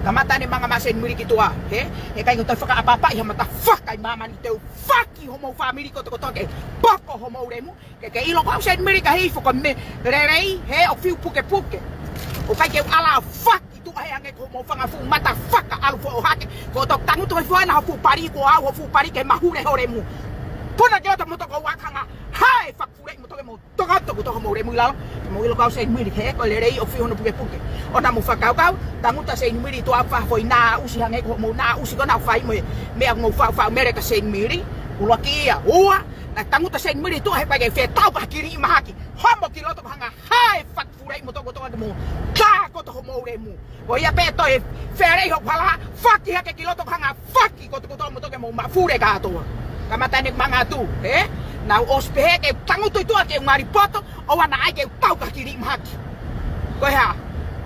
Kamata ni mga masin muli kito he kay ko faka apa ya mata fuck kay mama ni teu fuck homo family ko to ke bako homo remu kay ilo ko sen muli ka hi fo ko me rerei he o fiu puke o kay ke ala fuck itu ay ang ko mo fanga fu mata fuck al fo hake ko to tangu to fo na fu pari ko a fu pari ke mahure horemu puna ke to mo to ko wakanga hai fuck fu mo to ke mo to homo remu la mo ilo ko sen muli he ko rerei o fiu no puke ona mo fakau kau tangu ta sen miri to afa foi na usi hange ko mo na usi ko na fai me mo fa America sen miri ulo kia ua na tangu ta sen miri to he pa ke fe tau pa kiri mahaki homo kilo to hanga hai fat furai mo to mo ka ko to mo remu o ya pe to e fere ho pala faki ha ke kilo to hanga faki ko to mo to ke mo ma fure ka to kamata ni manga tu na ospe ke tangu to ke ngari poto o wana ai ke tau ka kiri mahaki ko ha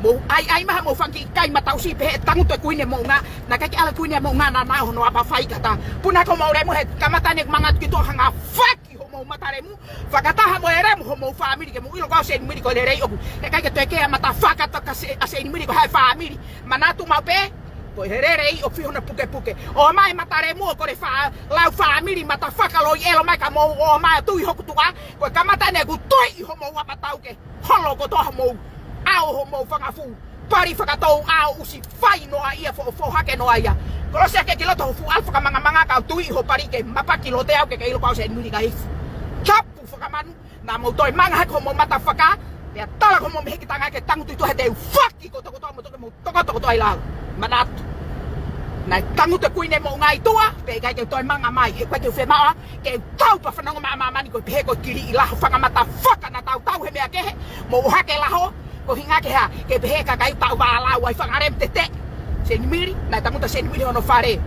mo ai mah mo fangi kai matau si pe tangu to kuine mo nga na kai ala kuine mo nga na hono apa fai kata puna ko mo remu het kamata ni mangat kito hanga faki ho mo mataremu fakata ha mo eremu ho mo family ke mo ilo ko sen mi ko lerei o kai ke to ke mata fakata ka se mi ko ha family manatu ma pe ko hererei o fiona puke o mai mataremu ko re fa la family mata fakalo elo mai ka mo o mai tu ho kutua ko kamata ne ku toi ho mo apa tau ke holo ko to mo ao homo fanga fu pari fakatou ao usi fai no ia fo hake no ia kolo se ke kiloto fu alfa ka manga ka tui ho pari ke mapa kilote au ke ilo pause ni ka hif kapu faka manu na mo toi manga hak homo mata faka te tala homo me ki tanga ke tangu tu hete faki ko to mo to mo to ai la manat na tangu te kuine mo ngai tua pe ka ke toi manga mai he kwa ke fe ma ke tau pa fana mama ni ko pe ko kiri la faka mata faka na tau he me ke mo hake la ho ko hinga ke ha ke pe ka kai pa wala wa fangare tete sen miri na tamu ta sen miri ono fare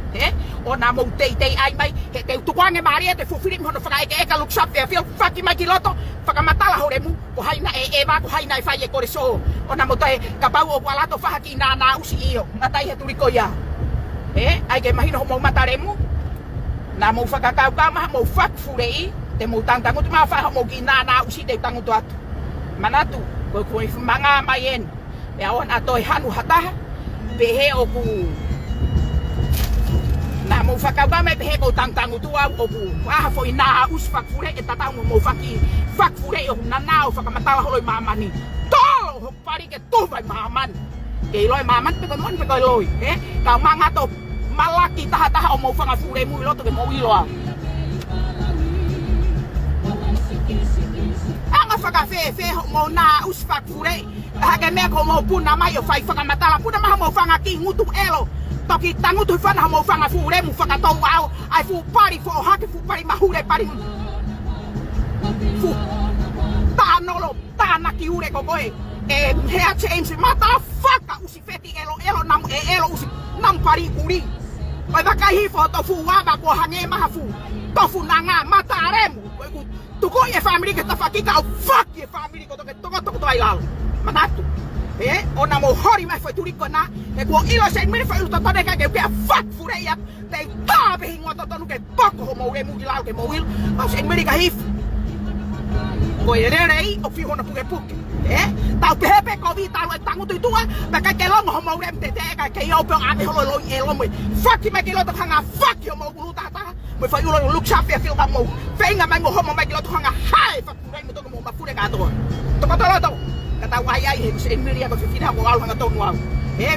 ona mo tei ai mai ke te tu kwange maria te fu film ono fanga ke ka look shop te feel faki mai kiloto faka matala horemu ko haina ba ko haina fa ye koreso ona mo tai ka pa o wala to fa ki na usi io matai he turiko ya ai ke mahino mo mataremu na mo faka ka ma mo fak furei te mo tantangu tu ma fa mo ki na usi te tangu tu atu manatu ko manga mayen me awan atoy hanu hata behe oku na mo fakaba me behe ko tangtang utua oku wa fo ina us fakure etata mo faki fakure o nanao fakamatala holoy mamani to ho pari ke to vai maman ke loy maman pe ko mon pe ko loy ka manga to malaki taha mo fanga fure mu lo to ke mo ilo faka fe mo na usfak fure hage me ko mo puna mai o fai faka matala puna ma mo fanga ki ngutu elo toki tangu tu fana mo fanga fure mu faka to au ai fu pari fo hake fu pari mahure pari fu ta nolo ta na ki ure ko koe he change mata faka usi feti elo nam elo usi nam pari uri oi baka hi fo to fu wa ba ko hange ma fu to fu nanga mata remu tuko ye family ke tafaki ka fuck ye family ko to to ai lal manatu ona mo hori mai foi turiko na e ko ilo se mi foi to to de ka ke fuck fure ya te ta be hingo to no ke poko mo we mu gilao ke mo wil o se mi ka hif ko ye rei o fi hona puke ta pepe ko vi ta tangu tu tua ba ka ke lo mo rem te ka ke yo pe a me lo elo mo fuck me ke lo to hanga fuck yo mo gulu ta mo fai ulo look shop ya feel mo fenga mai mo homo mai lo to hanga hai fa kurai mo to mo ma fure ka to to kata wai ai he se miri ko fina mo al hanga to no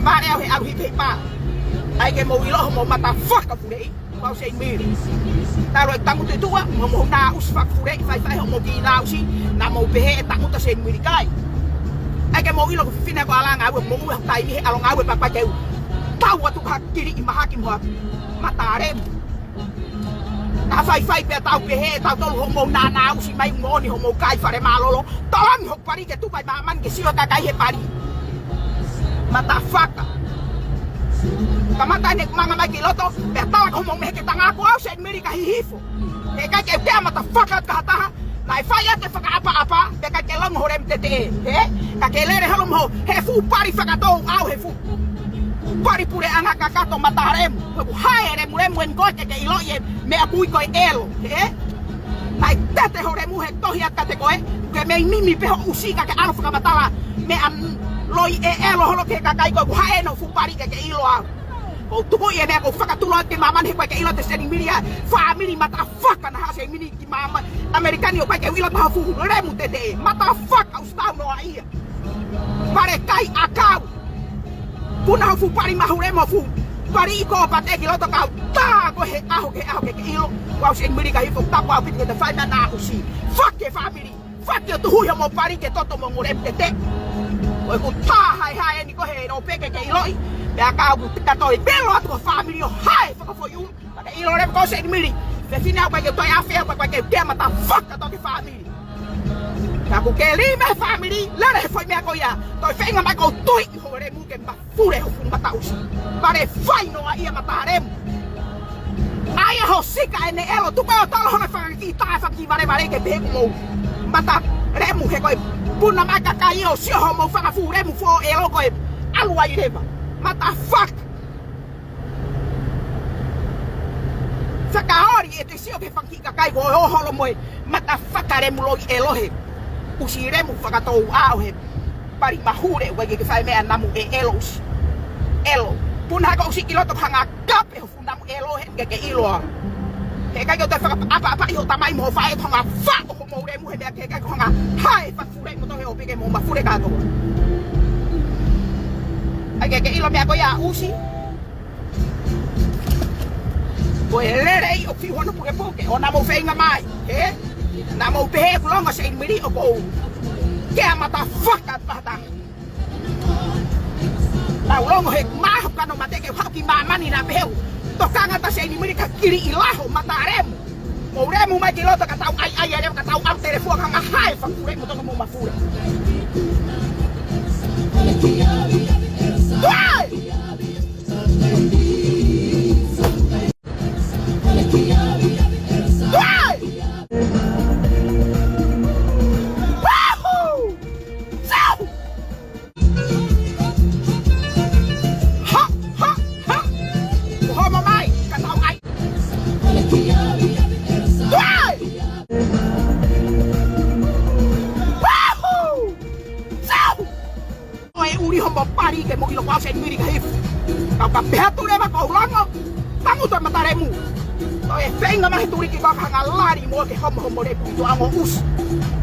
ba ne he al hi pa ai ke mo ilo mo mata fuck ka fure ko se miri ta lo tangu tu tua mo na us fa fure fai mo ki na usi na mo pe tangu ta se miri kai ai ke mo ilo ko fina ko ala nga mo tai mi along awe pa ke tau tu ha kiri imahaki mo matare ta fai pe tau pe he tau tolu homo na usi mai ngoni homo kai fare malolo talang ho pari ke tu pai maman ke silo ka kai he pari matafaka kamata ne manga mai kiloto pe tau homo me ke tanga ko au sen meri ka hihifo ke ka ke te matafaka ka ta nai fai ate faka apa pe ka ke long horem tete he ka ke lere halom ho he fu pari faka to au he fu pari pure anga kakato matarem hai re mure muen gote ke ilo ye me apui ko elo he nai tete hore mu he tohia kate ko ke me mimi pe usika ke alo faka matala me an loi elo holo ke kakai ko hai no fu pari ke ilo a o tubo ye ne ko faka tulo ke maman he ko ke ilo te seni miria family mata faka na hase mini ki mama amerikani o ke ilo ta fu re mu tete mata faka ustau no ai pare kai akau puna fu pari mahure mo fu pari ko pate ki loto ka ta ko he aho ke ilo wa sen miri ka ifo ta pa pit ke ta fa na usi fuck ke family fuck ke tu hu mo pari ke toto mo ngore tete o ko ta hai ni ko he no pe ke ilo ya ka bu ta to belo to family hai fuck for you ka ilo re ko sen miri pe fina pa ke to ya fe pa ke te mata fuck to ke family aku kelime family lare foi me akoya to fenga ma ko toi hore mu ke ba fure ho mata usi pare fai no ia matarem ai ho sika ene elo tu ko talo hona fa ki ta fa ki bare ke be mo mata remu he ko puna ma ka kai o si ho mo fa fure mu fo elo ko alu ai reba mata fuck Sakaori ete si o ke fa ki ka kai go ho lo mo mata fakare mu lo elo he usiremu whakatou au he pari mahure wege ke whai mea namu elos elo puna haka usi kiloto hanga kape ho fundamu elo he ke iloa he kai ko te apa iho tamai mo whai tonga whako ho mauremu he mea ke kai ko hanga hai whakfure mo tohe o peke mo mafure kato ai ke ilo mea ko ia usi ko e lere i o fihono puke o namo whenga mai he na mau pehe kulonga sa inmiri o ko kaya mata faka pata na ulongo he maho kano mateke haki mamani na pehe to kanga ta sa inmiri ka kiri ilaho mata remu mo remu mai kiloto ka tau ai remu ka tau au telefon hanga hai fakure mo to mo mafure ke mo ilo kwase miri ka hif ka ka behatu le ba ko lango tangu to mataremu to e fenga ma hituri ki ba hanga lari mo ke homo le puto amo us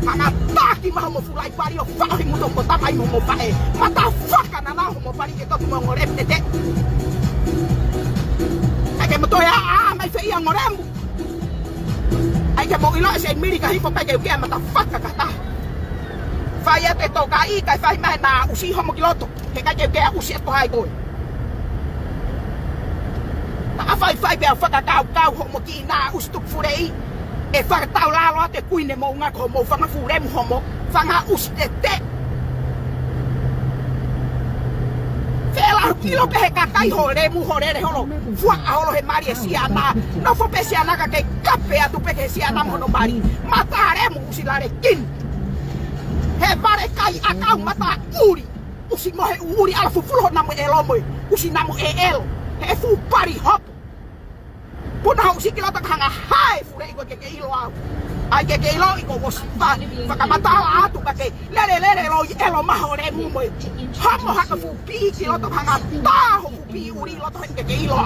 hanga taki ma homo fulai pari o fa hi muto ko tamai mo fa e mata faka na na homo pari ke to mo ngore tete ake mo to ya mai fe yang ngoremu ai ke mo ilo se miri ka hif pa ke mata faka ka ta Faya te toka i kai fai mai na usi homo kiloto he ka ke usi to hai toi ta fai be faka kau homo ki na ustuk furei e faka tau la lo te kuine mo nga ko mo fanga fure mo homo fanga usi te fela kilo pe ka kai hore mu hore re holo fua holo he mari siana no fo pe siana ka ke kape atu pe ke siana mo no mari matare mu usi la re kin he pare kai akau mata uri usi mo he uri ala fufulo na mo elo mo usi na mo elo he fu pari hop puna usi kilo ta hanga hai fure ko ke ilo au ai ke ilo ko was pa mata atu ka ke lere lo elo ma hore mu mo hamo haka fu pi kilo ta hanga ta ho fu pi uri lo ta ke ilo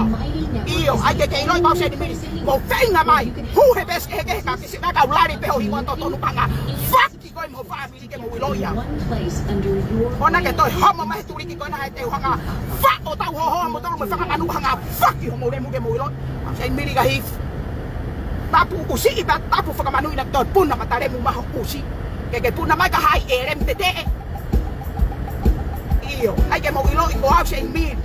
io ai ke ilo ba se ni mi ko fenga mai hu he bes ke ka se na ka ulari pe ho i to no panga fuck ko mo family ke mo wiloya ona ke to homo mai turi ki ko na te hanga fa o ta ho mo to mo fa manu hanga fuck yo mo le mo ke mo wilo sai miri ga hif tapu usi iba tapu fa manu ina to puna matare mo ma usi ke puna mai ka hai erem tete io ai ke mo wilo ko au sai miri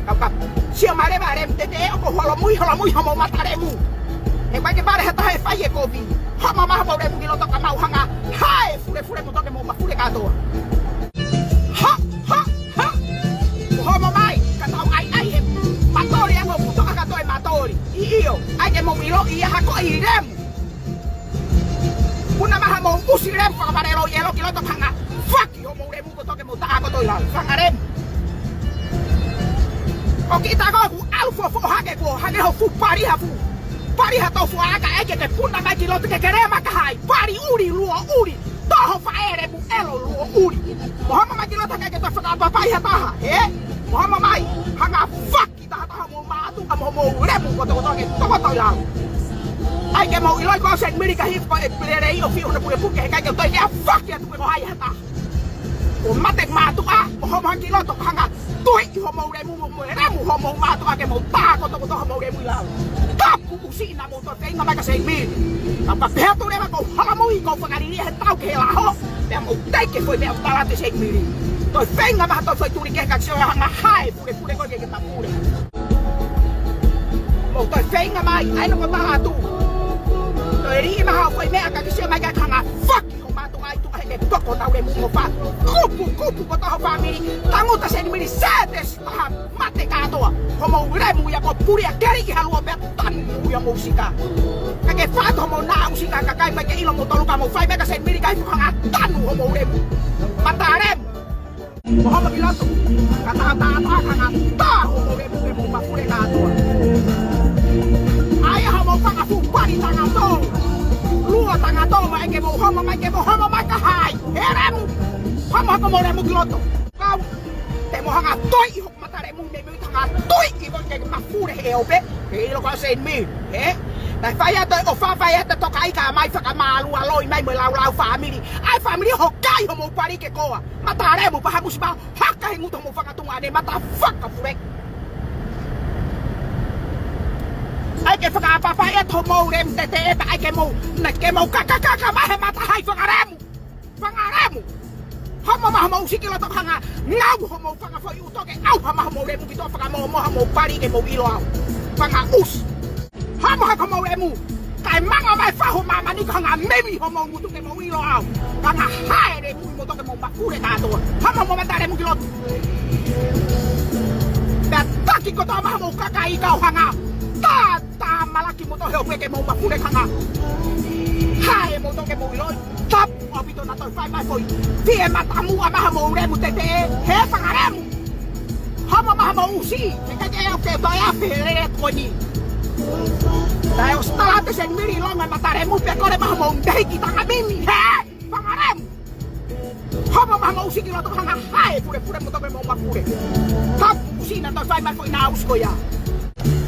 ka si mare tete o ko holo muy homo matare mo e vai ke bare hata he fai e kovi hama maha mau re mugilo to kamau hanga hai fure mo to ke mo mafure ka to ha ha ha hama mai ka tau ai he matori mo puto ka to e matori io ai ke mo ilo ia ha ko irem una maha mo usirem pa barero yelo kilo to hanga fuck yo mo re mu ko to ke mo ta ko to ila fangarem o kita ko alfo fo hage ho fu pari ha to fu aga ege ke puna mai kilo ke kerema ka hai pari uri luo uri to ho fa ere bu elo luo uri mohama mai kilo ta ke to fa papai ha ta he mohama mai hanga fuck kita ta mo ma tu ka mo re mu ko to ke to ya ai ke mo iloi ko sen miri ka hif ko e plere io fi una pure puke ka ke to ke fuck ya tu ko hai ha ta o mate ma tu a mohama kilo to hanga tui ho mo re mu re mu ho mo ma to ke mo ta ko to mo re mu la tapu usina mo to tenga mai ka sei mi apa perto le ko hala mo i ko fagari he tau ke la ho pe mo dai ke foi me tala te sei mi to venga ma to foi tu ke ka sio hanga hai pure ko ke ta pure mo to venga mai ai no ko ta tu to ri ma ha foi me ka sio mai ka hanga fuck you ma to ai tu ke to ko ta le mu mo fa kupu ko ta fa mi tangu ta sei mi setes ha mate ka to ho mo re mu ya ko pure keri ki halu be tan mu ya musika ka ke fa to mo na musika ka kai mai ke ilo mo to lu ka mo fai me ka sei mi kai fu hanga tan ho mo re mu matarem mo ha ma bilato ka ta hanga ta ho mo re mu ma pure ka to ai ha mo fa ka fu pari tanga to lua tanga to mai ke mo ha ma ka hai herem ha ma ko mo re mu gloto kau te mo hanga toi ho matare mu me tanga toi i ko ke ma pure he ope ke ilo ka sei mi he na fai ata o fa fai ata to kai ka mai fa ka malu aloi mai mo lau family ai family ho kai ho mo pari ke koa matare mu pa ha musiba haka hi mu to mo fa ka tunga ne mata fuck ka pure ai ke fa ka papa e to mo rem te ai ke mo na ke mo ka ma he mata hai fa ka remu hama maha mau sikila to hanga ngau ho mau fanga foi u toke au hama mau remu bito fanga mau mau pari ke mau ilo au fanga us hama ha mau remu kai manga mai fa ho mama ni hanga memi ho mau mutu ke mau ilo au fanga hai remu mo toke mau bakure ka to hama mau mata remu kilo da taki ko to maha mau kakai kau hanga ta malaki mo to he ke mau bakure hanga hai mo toke mau ilo tap obito na to fai mai foi tie matamu ama mo remu tete he fangaremu hama ma usi ke ke o ke to ya fere ko ni dai o stala te sen miri longa mataremu pe kore ma mo dai kita ngamimi he fangaremu hama ma usi ki lo to hanga hai pure mo to mo mafure tap usi na to fai mai foi na usko ya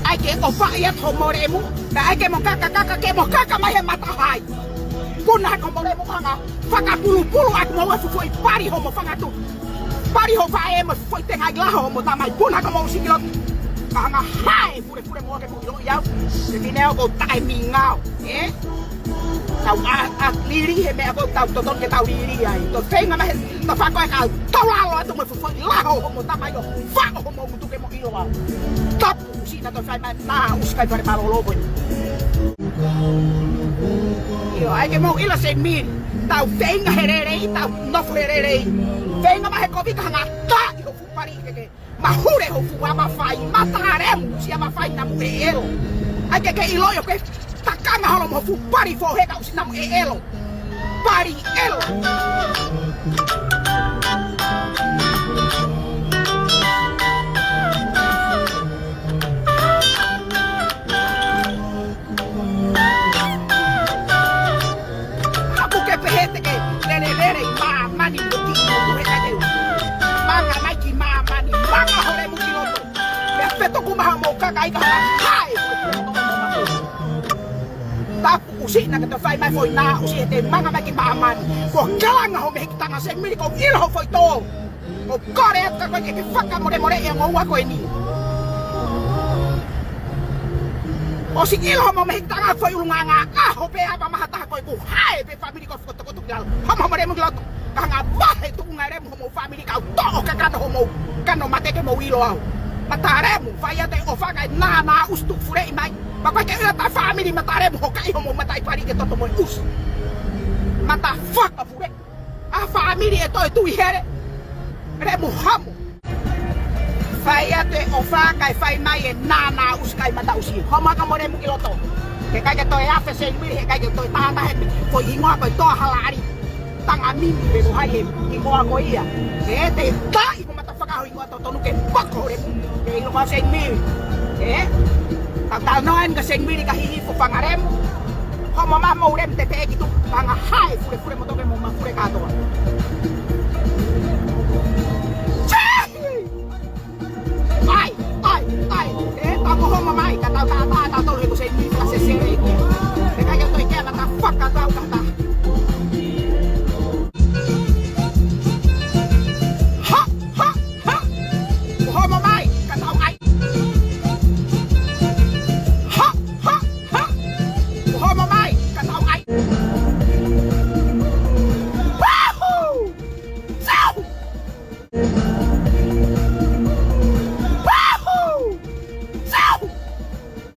ai ke o fa ya to mo remu da ai ke mo kaka mai he mata hai puna ko mo mo hanga fanga pulu at mo wa foi pari ho mo fanga tu pari ho fa e mo foi te ngai la ho mo ta mai puna ko mo sikilo hanga hai pure mo ke mo yo ya se vine o tai mi ngao tau a liri he me ko tau to ke tau liri ai to fenga ma to fa ko ka tau la lo to mo foi la ho mo ta mai yo fa ho mo tu ke mo ilo wa tap si na to fa ma na uskai pare malo lobo yo ai ke mo ila se min tau venga herere tau no herere venga ma he ko vika hanga ta yo fu pari ke ma hure ho fu ma fai matarem si ma fai na muelo ai ke ilo yo ke takanga holo mo fu pari fo he ka usina mu elo pari elo kai ka hai ta usi na ka fai mai foi na usi te manga mai ki maman ko kalanga ho me tanga se mi ko il ho foi to o kore ka ko ke faka more e ngwa ko ni o si il ho me tanga foi ulunga ho pe apa mahata ko ku hai pe family ko foto ko dal ha more mo glo ka nga ba he tu ngare mo family ka to ka ka ho mo ka no mate ke mo ilo au mataremo fayate o fakai na ustuk furei mai pakai ke ta family mataremo hokai homo matai pari ke toto mo us mata fuck fure a family eto tu here remo hamo fayate o fakai fai mai na uskai mata usi homa ka more mu kiloto ke kai ke to e afe se mi ke kai ke to ta ta he foi hingoa ko to halari tanga mimi be mo hai hingoa ko ia e te tai ko mata fuck hingoa to no ke pako remo ke ilo ka se mi tang noen ka se mi ka hihi fo pangarem homo ma mo rem te te gitu tanga hai fure mo to ke mo ma fure ka to ai ta ko homo mai ka ta to ko se mi ka se se ke ka yo to ke mata fuck ka ta Wahoo!